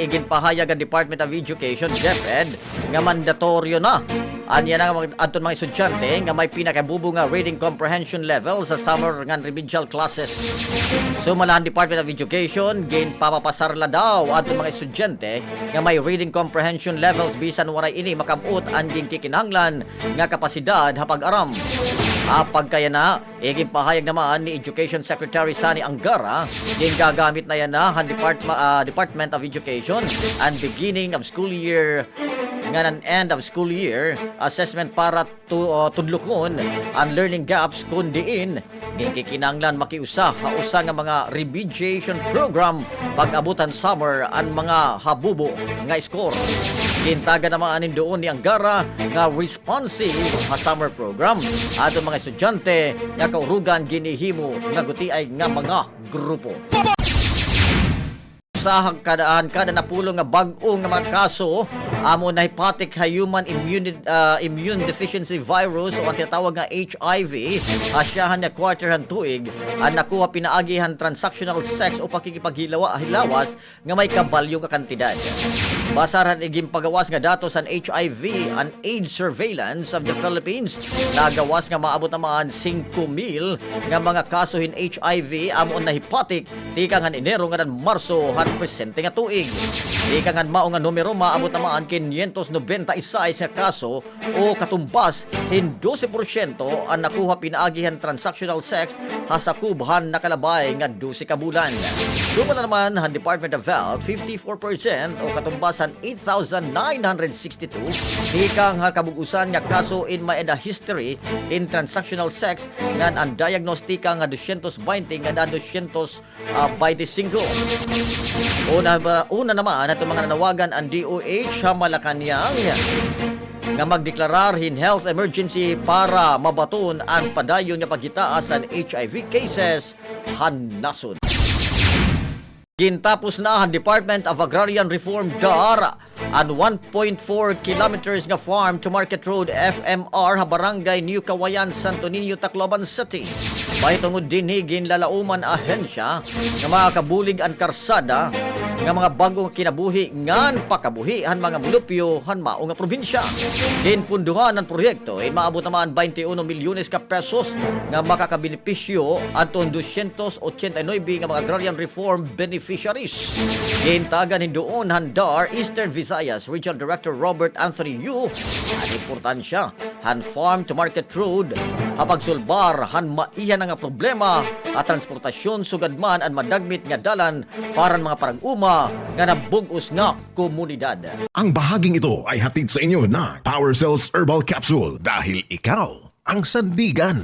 igin pahayag ang Department of Education, DEPED, nga mandatoryo na. Anya na aton mga estudyante nga may pinakabubo nga reading comprehension level sa summer nga remedial classes. Sumalahan Department of Education, gin papapasarla daw aton mga estudyante nga may reading comprehension levels bisan waray ini makabut ang gin kikinahanglan nga kapasidad hapag-aram. Hapag kaya na, igin pahayag naman ni Education Secretary Sani Angara, gin gagamit na yan na ang Department of Education and beginning of school year nga ng end of school year assessment para tudlokon ang learning gaps kundiin gikinanglan makiusa usa nga mga remediation program pag-abutan summer ang mga habubo nga score. Gintaga naman anin doon ni Angara nga responsive nga summer program ato mga estudyante nga kaurugan ginihimo nga gutiay nga mga grupo. Sa kada napulong nga bag-o nga mga kaso amo NAHIHIPATIK human immune deficiency virus o ang tinatawag nga HIV asyahan nga quarterhan tuig ang nakuha pinaagihan transactional sex o pakikipaghilawas nga may kabalyong kantidad. Basaran iging pagawas nga datos ang HIV and AIDS surveillance of the Philippines nagawas nga maabot naman 5,000 nga mga kaso in HIV amo NAHIHIPATIK tika nga Enero nga Marso presente nga tuig. Ika nga mao nga numero maabot naman 596 nga kaso o katumbas 12% ang nakuha pinaagihan transactional sex hasakubhan nakalabay nga 12 ka bulan. Sumala naman ang Department of Health 54% o katumbasan 8,962 ika nga kabugusan nga kaso in maeda history in transactional sex nga ang diagnostika nga 220 nga 225. Una naman at mga nanawagan ang DOH sa Malacanang nga magdeklarar hin health emergency para mabaton ang padayon nga paghitaas ang HIV cases hanason. Gintapos na ang Department of Agrarian Reform DAR ang 1.4 kilometers nga farm to market road FMR ha barangay New Kawayan, Santo Niño, Tacloban City. Bahitungod dinhigin lalauman ahensya nga makabulig ang karsada nga mga bagong kinabuhi ngan pakabuhi han mga mulupyo han mao nga probinsya. Ginpunduhan ang proyekto ay maabot naman 21 milyones ka pesos nga makakabenepisyo aton 289 nga mga agrarian reform beneficiaries. Gintagan ni doon han DAR Eastern Visayas Regional Director Robert Anthony Yu ang importansya han farm to market road hapagsulbar han maiyan nga problema at transportasyon sugad man ang madagmit nga dalan para mga parag-uma nga nabugos nga komunidad. Ang bahaging ito ay hatid sa inyo na Power Cells Herbal Capsule dahil ikaw ang sandigan.